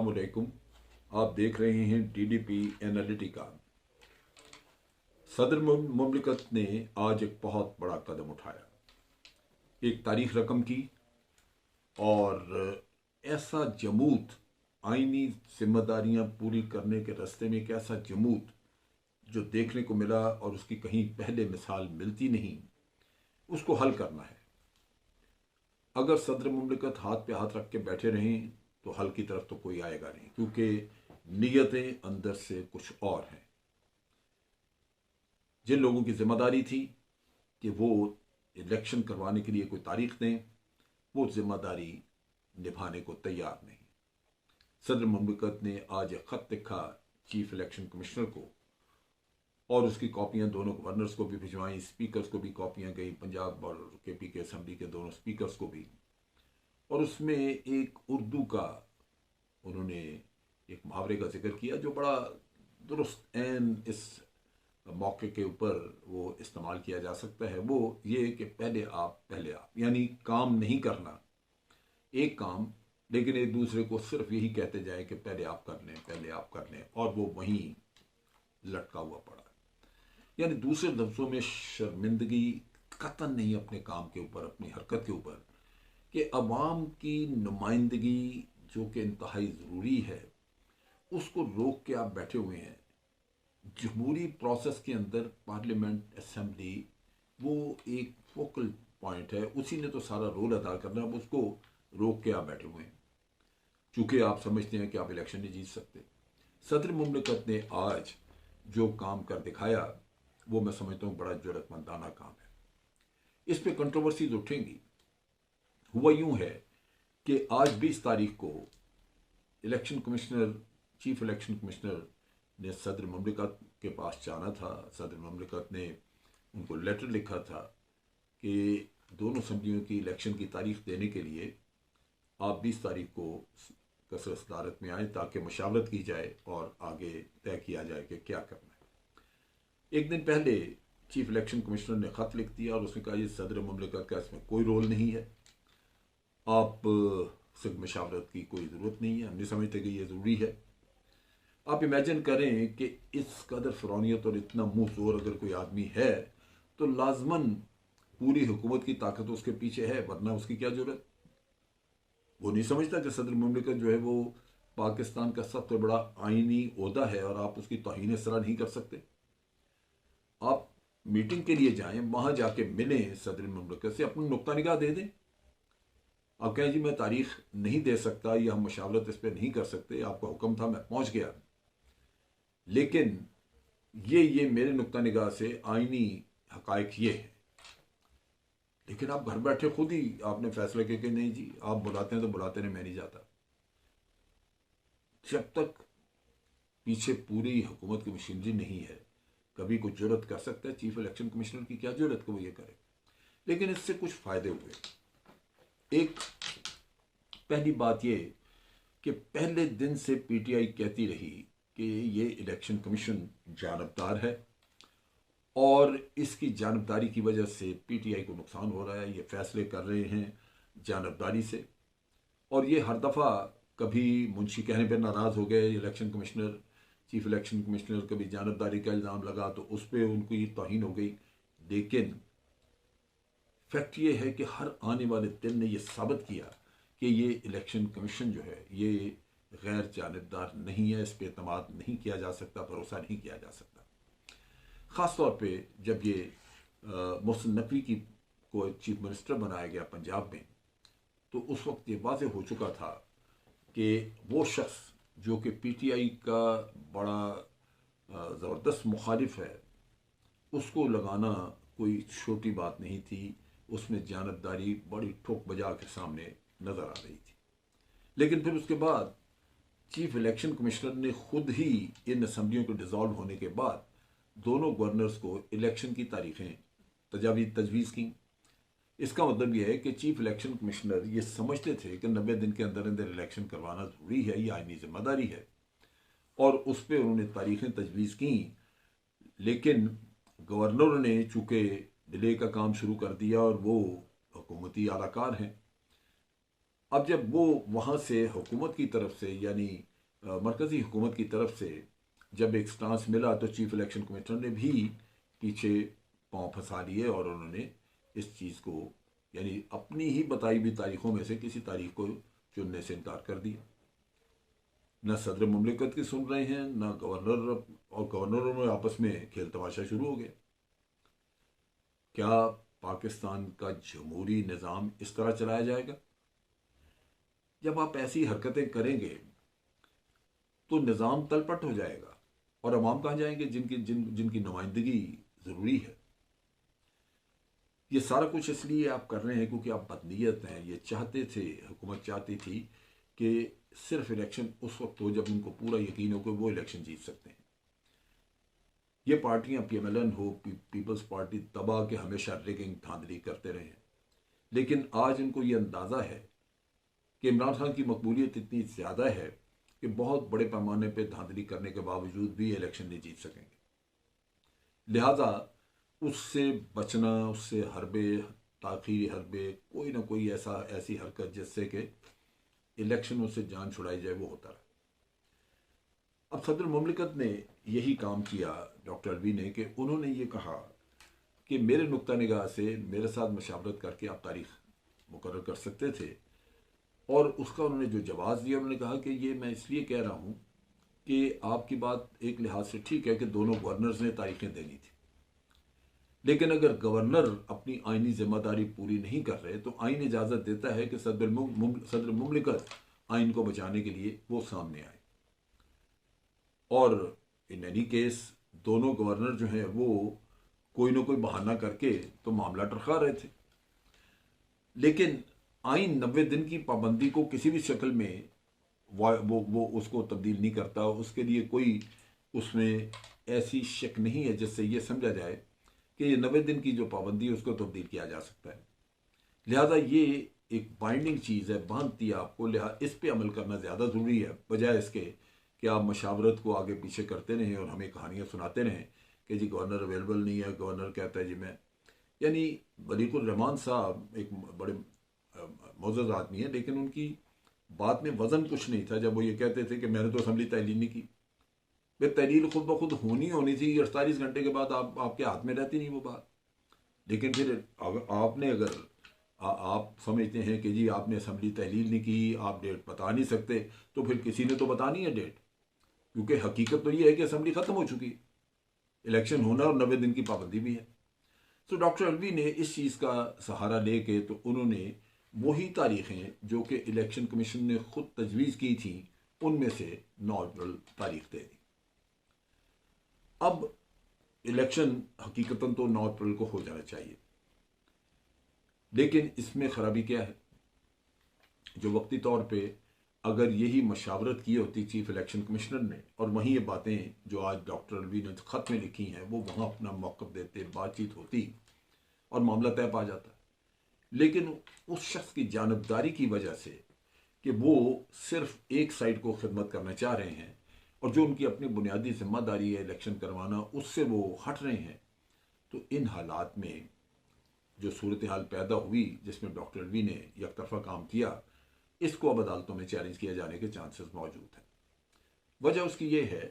अस्सलामुअलैकुम। आप देख रहे हैं DDP एनालिटिका। सदर मुमलिकत ने आज एक बहुत बड़ा कदम उठाया, एक तारीख रकम की और ऐसा जमूत आईनी जिम्मेदारियां पूरी करने के रास्ते में एक ऐसा जमूत जो देखने को मिला और उसकी कहीं पहले मिसाल मिलती नहीं, उसको हल करना है। अगर सदर मुमलिकत हाथ पे हाथ रख के बैठे रहें तो हल की तरफ तो कोई आएगा नहीं, क्योंकि नीयतें अंदर से कुछ और हैं। जिन लोगों की जिम्मेदारी थी कि वो इलेक्शन करवाने के लिए कोई तारीख दें, वो जिम्मेदारी निभाने को तैयार नहीं। सदर मुमलिकत ने आज एक खत लिखा चीफ इलेक्शन कमिश्नर को और उसकी कॉपियां दोनों गवर्नर्स को भी भिजवाई, स्पीकर्स को भी कॉपियां गई, पंजाब और KP के असेंबली के दोनों स्पीकर्स को भी। और उसमें एक उर्दू का उन्होंने एक मुहावरे का जिक्र किया जो बड़ा दुरुस्त एन इस मौके के ऊपर वो इस्तेमाल किया जा सकता है। वो ये कि पहले आप, यानी काम नहीं करना, एक काम, लेकिन एक दूसरे को सिर्फ यही कहते जाए कि पहले आप कर लें, पहले आप कर लें, और वो वहीं लटका हुआ पड़ा। यानी दूसरे लफ्जों में शर्मिंदगी कतन नहीं अपने काम के ऊपर, अपनी हरकत के ऊपर, कि अवाम की नुमाइंदगी जो कि इंतहाई ज़रूरी है उसको रोक के आप बैठे हुए हैं। जमहूरी प्रोसेस के अंदर पार्लियामेंट, असेंबली वो एक फोकल पॉइंट है, उसी ने तो सारा रोल अदा करना है। अब उसको रोक के आप बैठे हुए हैं चूंकि आप समझते हैं कि आप इलेक्शन नहीं जीत सकते। सदर मुमलिकत ने आज जो काम कर दिखाया वो मैं समझता हूँ बड़ा जुर्रतमंदाना काम है। इस पे कंट्रोवर्सीज उठेंगी। हुआ यूं है कि आज 20 तारीख को election commissioner, chief election commissioner ने सदर मुमलिकत के पास जाना था। सदर मुमलिकत ने उनको लेटर लिखा था कि दोनों असम्बलियों की इलेक्शन की तारीख देने के लिए आप 20 तारीख को कसर सदारत में आए ताकि मशावरत की जाए और आगे तय किया जाए कि क्या करना है। एक दिन पहले चीफ इलेक्शन कमिश्नर ने खत लिख दिया और उसने कहा ये सदर मुमलिकत का इसमें कोई रोल नहीं है, आप सिर्फ मशावरत की कोई ज़रूरत नहीं है, हम नहीं समझते कि ये ज़रूरी है। आप इमेजिन करें कि इस कदर फ़रौनियत और इतना मुंह जोर अगर कोई आदमी है तो लाजमन पूरी हुकूमत की ताकत उसके पीछे है, वरना उसकी क्या जरूरत। वो नहीं समझता कि सदर मुमलिकत जो है वो पाकिस्तान का सबसे बड़ा आईनी ओहदा है और आप उसकी तौहीन सरा नहीं कर सकते। आप मीटिंग के लिए जाएं, वहां जाके मिलें सदर मुमलिकत से, अपनी नुक्ता निगाह दे दें। आप कहें जी मैं तारीख नहीं दे सकता या हम मशावरत इस पर नहीं कर सकते, आपका हुक्म था, मैं पहुंच गया, लेकिन ये मेरे नुक्ता निगाह से आईनी हकायक ये है। लेकिन आप घर बैठे खुद ही आपने फैसला किया कि नहीं जी आप बुलाते हैं तो बुलाते नहीं, मैं नहीं जाता। जब तक पीछे पूरी हुकूमत की मशीनरी नहीं है, कभी कुछ जरूरत कर सकता है। चीफ इलेक्शन कमिश्नर की क्या जरूरत कि वो ये करे। लेकिन इससे कुछ फायदे हुए। एक पहली बात ये कि पहले दिन से PTI कहती रही कि ये इलेक्शन कमीशन जानबदार है और इसकी जानबदारी की वजह से PTI को नुकसान हो रहा है, ये फैसले कर रहे हैं जानबदारी से। और ये हर दफ़ा कभी मुंशी कहने पर नाराज़ हो गए election commissioner, chief election commissioner, कभी जानबदारी का इल्ज़ाम लगा तो उस पर उनको ये तौहीन हो गई। लेकिन फैक्ट ये है कि हर आने वाले दिन ने यह साबित किया कि ये इलेक्शन कमीशन जो है ये गैर जानबदार नहीं है, इस पर एतमाद नहीं किया जा सकता, भरोसा नहीं किया जा सकता। ख़ास तौर पे जब ये मोहसिन नकवी को चीफ मिनिस्टर बनाया गया पंजाब में, तो उस वक्त ये वाज़ेह हो चुका था कि वो शख्स जो कि PTI का बड़ा ज़बरदस्त मुखालिफ है, उसको लगाना कोई छोटी बात नहीं थी। उसमें जानबदारी बड़ी ठोक बजा के सामने नज़र आ रही थी। लेकिन फिर उसके बाद चीफ इलेक्शन कमिश्नर ने खुद ही इन असम्बलियों के डिज़ोल्व होने के बाद दोनों गवर्नर्स को इलेक्शन की तारीखें तजवीज़ की। इसका मतलब यह है कि चीफ इलेक्शन कमिश्नर ये समझते थे कि 90 दिन के अंदर अंदर इलेक्शन करवाना ज़रूरी है, ये आईनी जिम्मेदारी है, और उस पर उन्होंने तारीखें तजवीज़ की। लेकिन गवर्नर ने चूँकि डिले का काम शुरू कर दिया और वो हुकूमती आलाकार हैं, अब जब वो वहाँ से हुकूमत की तरफ से यानी मरकज़ी हुकूमत की तरफ से जब एक स्टांस मिला तो चीफ इलेक्शन कमिश्नर ने भी पीछे पांव फंसा लिए और उन्होंने इस चीज़ को यानी अपनी ही बताई हुई तारीखों में से किसी तारीख को चुनने से इनकार कर दिया। न सदर मुमलिकत की सुन रहे हैं, न गवर्नर, और गवर्नरों में आपस में खेल तमाशा शुरू हो गया। क्या पाकिस्तान का जमहूरी निज़ाम इस तरह चलाया जाएगा? जब आप ऐसी हरकतें करेंगे तो निज़ाम तलपट हो जाएगा और अवाम कहाँ जाएंगे जिनकी नुमाइंदगी ज़रूरी है। ये सारा कुछ इसलिए आप कर रहे हैं क्योंकि आप बदनीयत हैं। ये चाहते थे, हुकूमत चाहती थी कि सिर्फ इलेक्शन उस वक्त हो जब उनको पूरा यकीन हो कि वो इलेक्शन जीत सकते हैं। ये पार्टियां PMLN हो, पीपल्स पार्टी दबा के हमेशा रिगिंग धांधली करते रहे हैं, लेकिन आज इनको ये अंदाज़ा है कि इमरान खान की मकबूलियत इतनी ज़्यादा है कि बहुत बड़े पैमाने पर धांधली करने के बावजूद भी इलेक्शन नहीं जीत सकेंगे। लिहाजा उससे बचना, उससे हरबे, ताखीरी हरबे, कोई ना कोई ऐसी हरकत जिससे कि इलेक्शनों से जान छुड़ाई जाए, वो होता रहा। अब सदर मुमलिकत ने यही काम किया डॉक्टर अलवी ने कि उन्होंने ये कहा कि मेरे नुक्ता निगाह से मेरे साथ मशावरत करके आप तारीख मुकर्रर कर सकते थे, और उसका उन्होंने जो जवाब दिया, उन्होंने कहा कि ये मैं इसलिए कह रहा हूँ कि आपकी बात एक लिहाज से ठीक है कि दोनों गवर्नर्स ने तारीखें देनी थी, लेकिन अगर गवर्नर अपनी आइनी जिम्मेदारी पूरी नहीं कर रहे तो आइन इजाज़त देता है कि सदर मुमलिकत आइन को बचाने के लिए वो सामने आए। और इन एनी केस दोनों गवर्नर जो हैं वो कोई ना कोई बहाना करके तो मामला टरका रहे थे, लेकिन आइन 90 दिन की पाबंदी को किसी भी शक्ल में वो उसको तब्दील नहीं करता। उसके लिए कोई उसमें ऐसी शक नहीं है जिससे ये समझा जाए कि ये 90 दिन की जो पाबंदी है उसको तब्दील किया जा सकता है। लिहाजा ये एक बाइंडिंग चीज़ है, बांधती है आपको, लिहाजा इस पे अमल करना ज़्यादा ज़रूरी है, बजाय इसके कि आप मशावरत को आगे पीछे करते रहें और हमें कहानियाँ सुनाते रहें कि जी गवर्नर अवेलेबल नहीं है, गवर्नर कहता है जी मैं, यानी वलीकुर रहमान साहब एक बड़े मोअज़्ज़ज़ आदमी है, लेकिन उनकी बात में वज़न कुछ नहीं था जब वो ये कहते थे कि मैंने तो असम्बली तहलील नहीं की। वे तहलील खुद ब खुद होनी थी, 48 घंटे के बाद आपके हाथ में रहती नहीं वो बात। लेकिन फिर अगर आप समझते हैं कि जी आपने असम्बली तहलील नहीं की, आप डेट बता नहीं सकते, तो फिर किसी ने तो बतानी है डेट, क्योंकि हकीकत तो ये है कि असम्बली ख़त्म हो चुकी है, इलेक्शन होना और 90 दिन की पाबंदी भी है। तो डॉक्टर अलवी ने इस चीज़ का सहारा लेके तो उन्होंने वही तारीखें जो कि इलेक्शन कमीशन ने खुद तजवीज़ की थी उनमें से 9 अप्रैल तारीख दे दी। अब इलेक्शन हकीकतन तो 9 अप्रैल को हो जाना चाहिए, लेकिन इसमें खराबी क्या है, जो वक्ती तौर पे अगर यही मशावरत की होती चीफ इलेक्शन कमिश्नर ने और वहीं ये बातें जो आज डॉक्टर अलवी ने ख़त में लिखी हैं वो वहाँ अपना मौक़िफ़ देते, बातचीत होती और मामला तय पा जाता। लेकिन उस शख्स की जानबदारी की वजह से कि वो सिर्फ एक साइड को खिदमत करना चाह रहे हैं और जो उनकी अपनी बुनियादी जिम्मेदारी है इलेक्शन करवाना, उससे वो हट रहे हैं, तो इन हालात में जो सूरत हाल पैदा हुई जिसमें डॉक्टर अलवी ने एक तरफा काम किया, इसको अब अदालतों में चैलेंज किया जाने के चांसेस मौजूद हैं। वजह उसकी ये है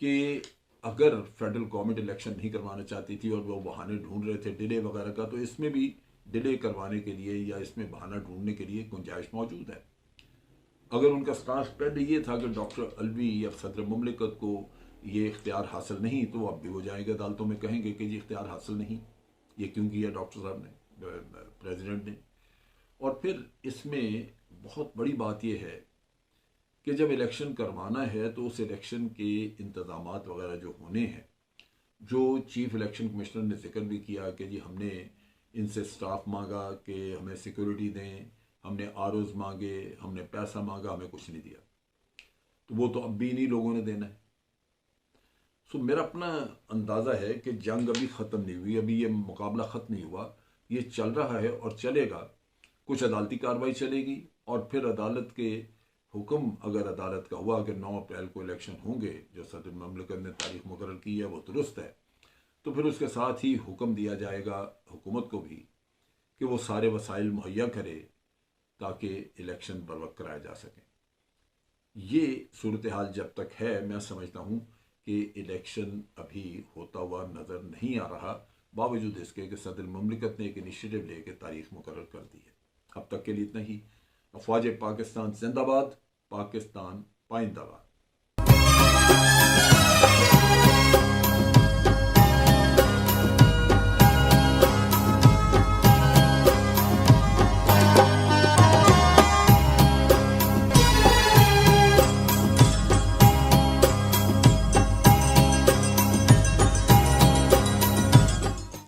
कि अगर फेडरल गवर्नमेंट इलेक्शन नहीं करवाना चाहती थी और वो बहाने ढूंढ रहे थे डिले वगैरह का, तो इसमें भी डिले करवाने के लिए या इसमें बहाना ढूंढने के लिए गुंजाइश मौजूद है। अगर उनका स्टांस पहले ये था कि डॉक्टर अलवी या सदर मुमलिकत को ये इख्तियार हासिल नहीं, तो अब भी वो जाएंगे अदालतों में कहेंगे कि जी इख्तियार हासिल नहीं, ये क्यों किया डॉक्टर साहब ने, प्रेसिडेंट ने। और फिर इसमें बहुत बड़ी बात यह है कि जब इलेक्शन करवाना है तो उस इलेक्शन के इंतज़ामात वगैरह जो होने हैं, जो चीफ इलेक्शन कमिश्नर ने जिक्र भी किया कि जी हमने इनसे स्टाफ मांगा कि हमें सिक्योरिटी दें, हमने आरओज़ मांगे, हमने पैसा मांगा, हमें कुछ नहीं दिया, तो वो तो अब भी इन्हीं लोगों ने देना है। सो मेरा अपना अंदाज़ा है कि जंग अभी ख़त्म नहीं हुई, अभी ये मुकाबला ख़त्म नहीं हुआ, ये चल रहा है और चलेगा। कुछ अदालती कार्रवाई चलेगी और फिर अदालत के हुक्म, अगर अदालत का हुआ कि 9 अप्रैल को इलेक्शन होंगे, जो सदर मुमलिकत ने तारीख मुकर्रर की है वो दुरुस्त है, तो फिर उसके साथ ही हुक्म दिया जाएगा हुकूमत को भी कि वो सारे वसाइल मुहैया करे ताकि इलेक्शन बर वक्त कराया जा सके। ये सूरत हाल जब तक है, मैं समझता हूँ कि इलेक्शन अभी होता हुआ नज़र नहीं आ रहा, बावजूद इसके कि सदर ममलिकत ने एक इनिशिएटिव लेकर तारीख मुकर्रर कर दी है। अब तक के लिए इतना ही। अफवाज पाकिस्तान जिंदाबाद, पाकिस्तान पाइंदाबाद।